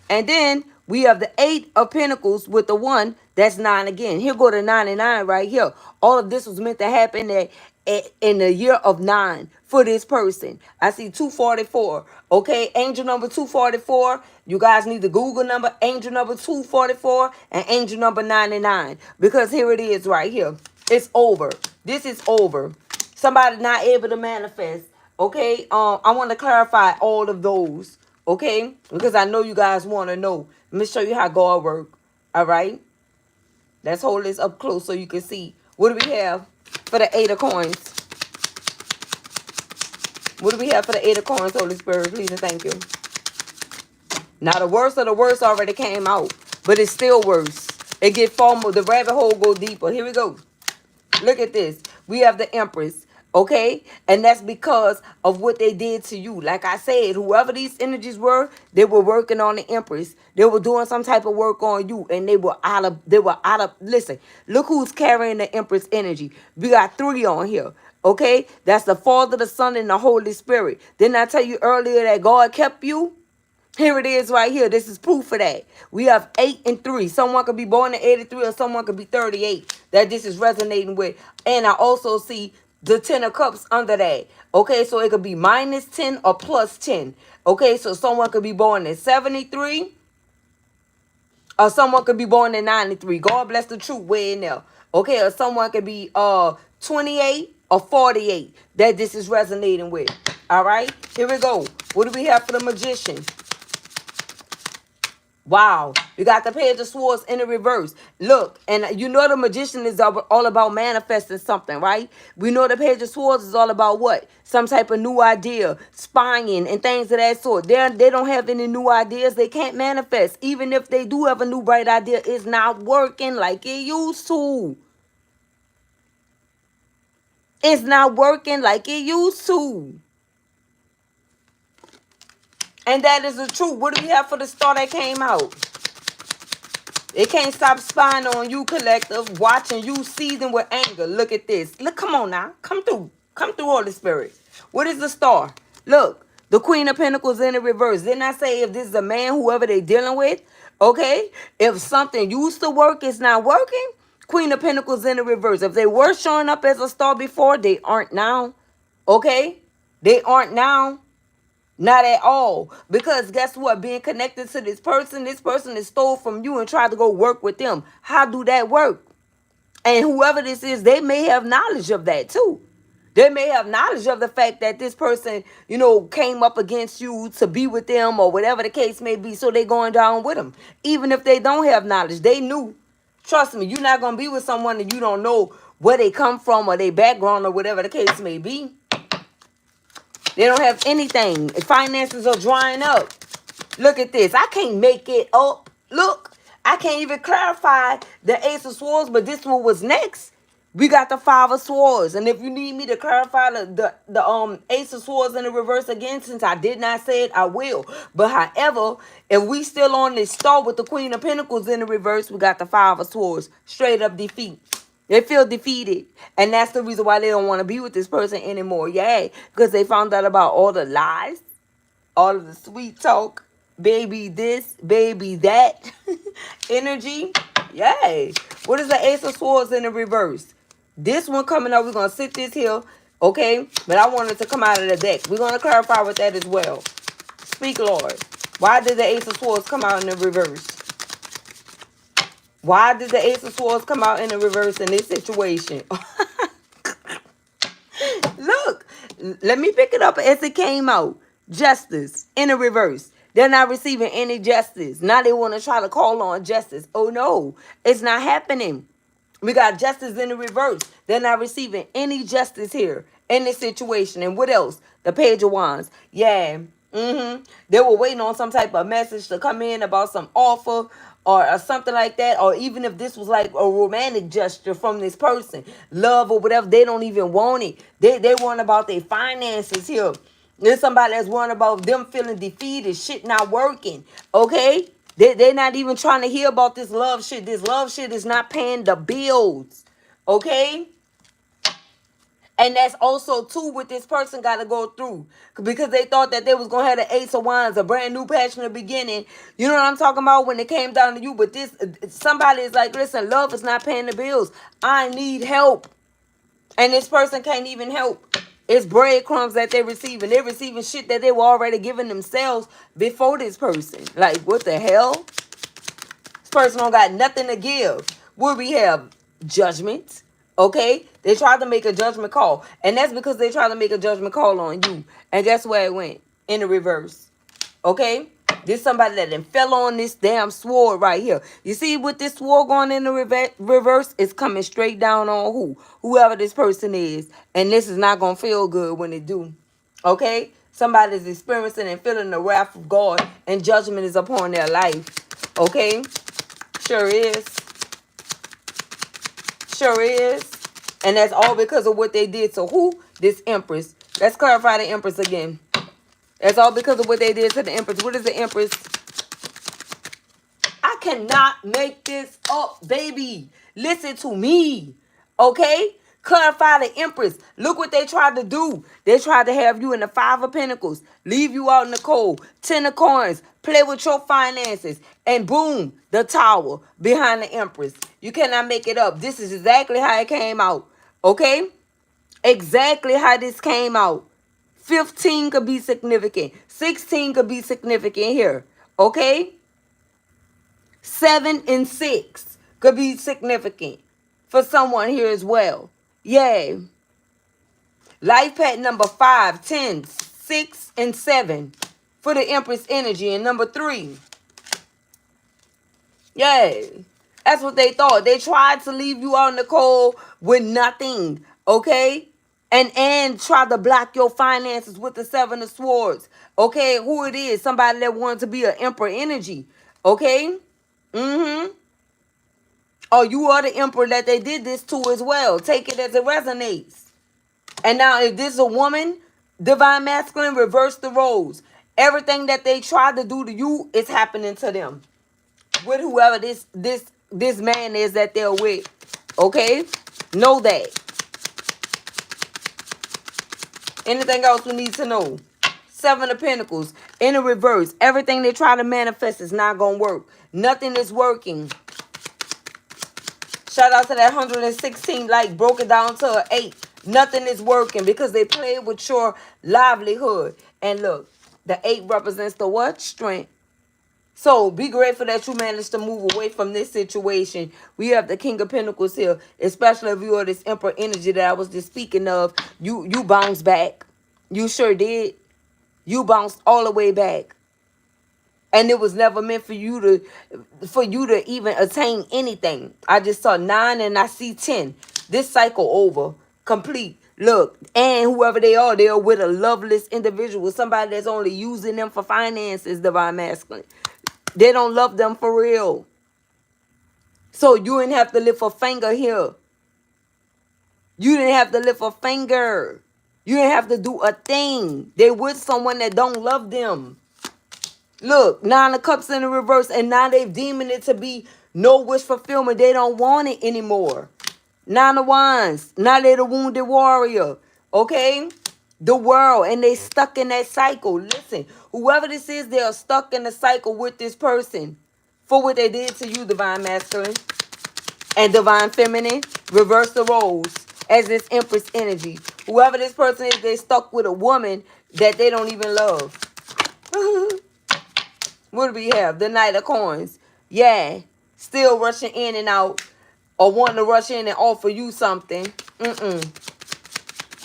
And then, we have the 8 of Pentacles with the 1. That's 9 again. Here go the 99 right here. All of this was meant to happen in the year of 9 for this person. I see 244. Okay, angel number 244. You guys need to Google number angel number 244 and angel number 99. Because here it is right here. It's over. This is over. Somebody not able to manifest. Okay, I want to clarify all of those. Okay, because I know you guys want to know. Let me show you how God works. All right. Let's hold this up close so you can see. What do we have for the 8 of Coins? What do we have for the 8 of Coins, Holy Spirit? Please and thank you. Now the worst of the worst already came out, but it's still worse. It get far more. The rabbit hole go deeper. Here we go. Look at this. We have the Empress. Okay, and that's because of what they did to you. Like I said, whoever these energies were, they were working on the Empress. They were doing some type of work on you, and they were out of. Listen, look who's carrying the Empress energy. We got 3 on here. Okay, that's the Father, the Son, and the Holy Spirit. Didn't I tell you earlier that God kept you? Here it is right here. This is proof of that. We have 8 and 3. Someone could be born in 83 or someone could be 38. That this is resonating with. And I also see the 10 of cups under that. Okay, so it could be minus 10 or plus 10. Okay, so someone could be born in 73 or someone could be born in 93. God bless the truth way in there. Okay, or someone could be 28 or 48 that this is resonating with. All right, here we go. What do we have for the Magician? Wow, we got the Page of Swords in the reverse. Look, and you know the Magician is all about manifesting something, right? We know the Page of Swords is all about what? Some type of new idea, spying, and things of that sort. They don't have any new ideas. They can't manifest. Even if they do have a new bright idea, it's not working like it used to. It's not working like it used to. And that is the truth. What do we have for the star that came out? It can't stop spying on you, collective, watching you seething with anger. Look at this. Look, come on now. Come through. Come through, Holy Spirit. What is the star? Look, the Queen of Pentacles in the reverse. Didn't I say if this is a man, whoever they dealing with, okay? If something used to work is not working, Queen of Pentacles in the reverse. If they were showing up as a star before, they aren't now, okay? They aren't now. Not at all. Because guess what? Being connected to this person is stole from you and tried to go work with them. How do that work? And whoever this is, they may have knowledge of that too. They may have knowledge of the fact that this person, came up against you to be with them or whatever the case may be. So they going down with them. Even if they don't have knowledge, they knew. Trust me, you're not going to be with someone that you don't know where they come from or their background or whatever the case may be. They don't have anything. Finances are drying up. Look at this. I can't make it up. Look, I can't even clarify the Ace of Swords, but this one was next. We got the 5 of Swords. And if you need me to clarify the Ace of Swords in the reverse again, since I did not say it, I will. But however, if we still on this star with the Queen of Pentacles in the reverse, we got the 5 of Swords. Straight up defeat. They feel defeated. And that's the reason why they don't want to be with this person anymore. Yay. Because they found out about all the lies, all of the sweet talk, baby this, baby that energy. Yay. What is the Ace of Swords in the reverse? This one coming up, we're going to sit this here. Okay. But I want it to come out of the deck. We're going to clarify with that as well. Speak, Lord. Why did the Ace of Swords come out in the reverse? Why did the Ace of Swords come out in the reverse in this situation? Look, let me pick it up as it came out. Justice in the reverse. They're not receiving any justice. Now they want to try to call on justice. Oh, no, it's not happening. We got justice in the reverse. They're not receiving any justice here in this situation. And what else? The Page of Wands. Yeah. They were waiting on some type of message to come in about some offer or something like that. Or even if this was like a romantic gesture from this person, love or whatever, they don't even want it. They want about their finances here. There's somebody that's worrying about them feeling defeated, shit not working. Okay? They're not even trying to hear about this love shit. This love shit is not paying the bills. Okay? And that's also, too, what this person got to go through. Because they thought that they was going to have the Ace of Wands, a brand new passionate beginning. You know what I'm talking about? When it came down to you. But somebody is like, listen, love is not paying the bills. I need help. And this person can't even help. It's breadcrumbs that they're receiving. They're receiving shit that they were already giving themselves before this person. Like, what the hell? This person don't got nothing to give. What we have? Judgment. Okay? They tried to make a judgment call. And that's because they tried to make a judgment call on you. And guess where it went? In the reverse. Okay? This somebody that then fell on this damn sword right here. You see with this sword going in the reverse, it's coming straight down on who? Whoever this person is. And this is not going to feel good when it do. Okay? Somebody's experiencing and feeling the wrath of God, and judgment is upon their life. Okay? Sure is. Sure is. And that's all because of what they did to who? This Empress. Let's clarify the Empress again. That's all because of what they did to the Empress. What is the Empress? I cannot make this up, baby. Listen to me. Okay? Clarify the Empress. Look what they tried to do. They tried to have you in the Five of Pentacles, leave you out in the cold, Ten of Coins, play with your finances, and boom, the Tower behind the Empress. You cannot make it up. This is exactly how it came out. Okay? Exactly how this came out. 15 could be significant. 16 could be significant here. Okay? 7 and 6 could be significant for someone here as well. Yay. Life path number 5, 10, 6, and 7 for the Empress energy. And number 3. Yay. That's what they thought. They tried to leave you out in the cold with nothing. Okay? And try to block your finances with the 7 of Swords. Okay? Who it is? Somebody that wanted to be an Emperor energy. Okay? Mm-hmm. Oh, you are the Emperor that they did this to as well. Take it as it resonates. And now if this is a woman, Divine Masculine, reverse the roles. Everything that they tried to do to you is happening to them. With whoever this man is that they're with. Okay? Know that. Anything else we need to know? 7 of Pentacles in the reverse. Everything they try to manifest is not going to work. Nothing is working. Shout out to that 116 like broke it down to an 8. Nothing is working because they played with your livelihood. And look, the 8 represents the what? Strength. So be grateful that you managed to move away from this situation. We have the King of Pentacles here, especially if you are this Emperor energy that I was just speaking of. You bounced back. You sure did. You bounced all the way back. And it was never meant for you to even attain anything. I just saw 9 and I see 10. This cycle over. Complete. Look, and whoever they are, they're with a loveless individual. Somebody that's only using them for finances, Divine Masculine. They don't love them for real. So you didn't have to lift a finger here. You didn't have to lift a finger. You didn't have to do a thing. They with someone that don't love them. Look, 9 of Cups in the reverse, and now they've deeming it to be no wish fulfillment. They don't want it anymore. 9 of Wands. Now they're the wounded warrior. Okay? The world, and they stuck in that cycle. Listen, whoever this is, they are stuck in the cycle with this person for what they did to you, Divine Masculine and Divine Feminine. Reverse the roles as this Empress energy. Whoever this person is, they stuck with a woman that they don't even love. What do we have? The Knight of Coins. Yeah, still rushing in and out, or wanting to rush in and offer you something.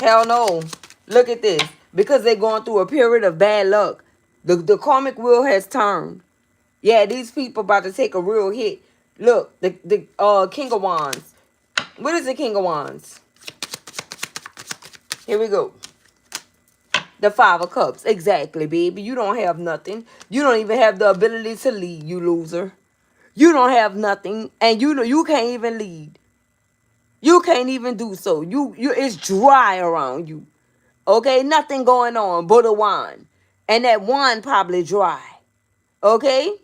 Hell no. Look at this. Because they're going through a period of bad luck. The karmic wheel has turned. Yeah, these people about to take a real hit. Look, the King of Wands. What is the King of Wands? Here we go. The 5 of Cups. Exactly, baby. You don't have nothing. You don't even have the ability to lead, you loser. You don't have nothing. And you can't even lead. You can't even do so. It's dry around you. Okay, nothing going on but a wand. And that wand probably dry. Okay?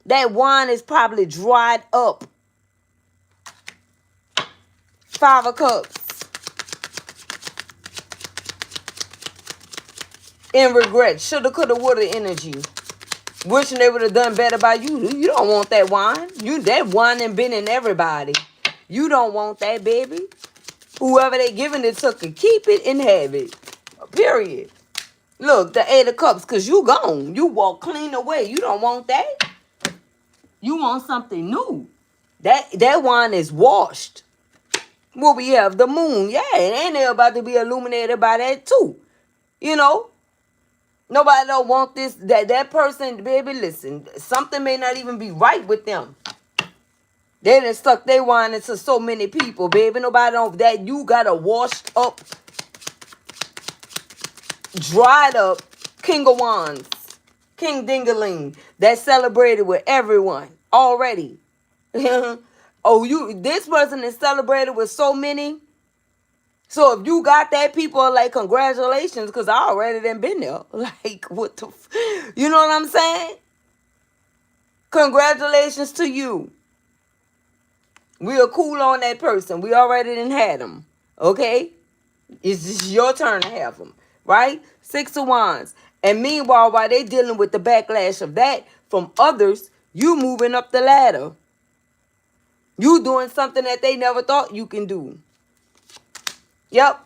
That wand is probably dried up. 5 of Cups. In regret. Shoulda, coulda, woulda energy. Wishing they would have done better by you. You don't want that wand. That wand done been in everybody. You don't want that, baby. Whoever they giving it to can keep it and have it. Period. Look, the 8 of Cups, because you gone. You walk clean away. You don't want that. You want something new. That wine is washed. What we have, the moon. Yeah, and they're about to be illuminated by that too. You know? Nobody don't want this. That person, baby, listen. Something may not even be right with them. They done stuck their wine into so many people, baby. Nobody don't. That you got a washed up dried up King of Wands, King Dingaling, that celebrated with everyone already. Oh, this person is celebrated with so many. So if you got that, people are like, congratulations, because I already done been there. Like, what the you know what I'm saying? Congratulations to you. We are cool on that person. We already done had them. Okay? It's just your turn to have them. Right? 6 of Wands. And meanwhile, while they dealing with the backlash of that from others, you moving up the ladder. You doing something that they never thought you can do. Yep.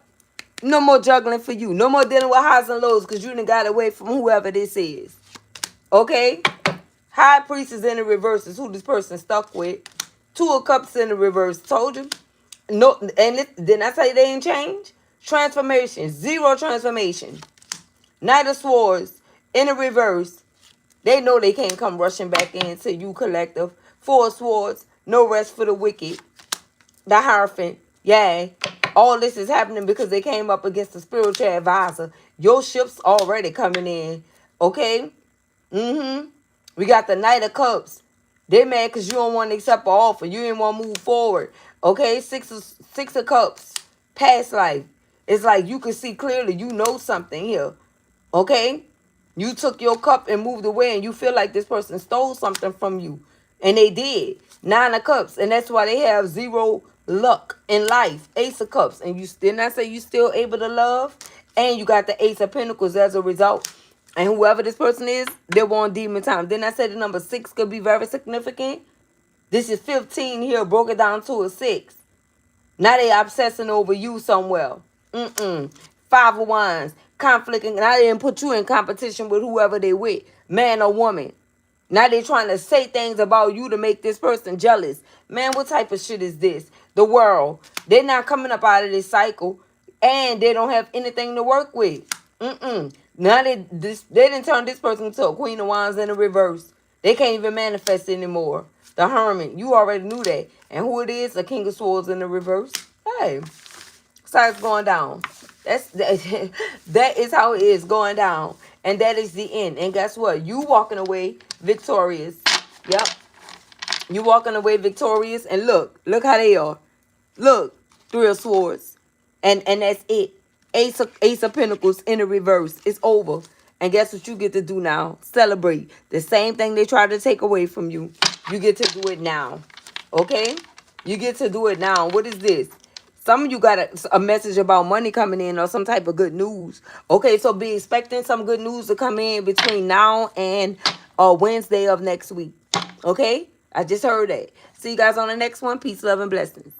No more juggling for you. No more dealing with highs and lows because you done got away from whoever this is. Okay? High Priest is in the reverse is who this person stuck with. 2 of Cups in the reverse. Told you. No, and didn't I say they ain't changed? Transformation. 0 transformation. Knight of Swords in the reverse. They know they can't come rushing back into you, collective. 4 of Swords. No rest for the wicked. The Hierophant. Yeah. All this is happening because they came up against the spiritual advisor. Your ship's already coming in. Okay? We got the Knight of Cups. They mad because you don't want to accept an offer. You didn't want to move forward. Okay? Six of Cups. Past life. It's like you can see clearly. You know something here. Okay? You took your cup and moved away and you feel like this person stole something from you. And they did. 9 of Cups. And that's why they have 0 luck in life. Ace of Cups. And you didn't I say you still able to love? And you got the Ace of Pentacles as a result. And whoever this person is, they're on demon time. Didn't I say the number 6 could be very significant? This is 15 here, broken down to a 6. Now they obsessing over you somewhere. 5 of Wands. Conflict. And I didn't put you in competition with whoever they with. Man or woman. Now they trying to say things about you to make this person jealous. Man, what type of shit is this? The world. They're not coming up out of this cycle. And they don't have anything to work with. Now they didn't turn this person into a Queen of Wands in the reverse. They can't even manifest anymore. The Hermit. You already knew that. And who it is? A King of Swords in the reverse. Hey. So it's going down. That is how it is going down. And that is the end. And guess what? You walking away victorious. Yep. You walking away victorious. And look how they are. Look. 3 of Swords. And that's it. Ace of Pentacles in the reverse. It's over. And guess what you get to do now? Celebrate. The same thing they tried to take away from you. You get to do it now. Okay? You get to do it now. What is this? Some of you got a message about money coming in or some type of good news. Okay, so be expecting some good news to come in between now and Wednesday of next week. Okay? I just heard that. See you guys on the next one. Peace, love, and blessings.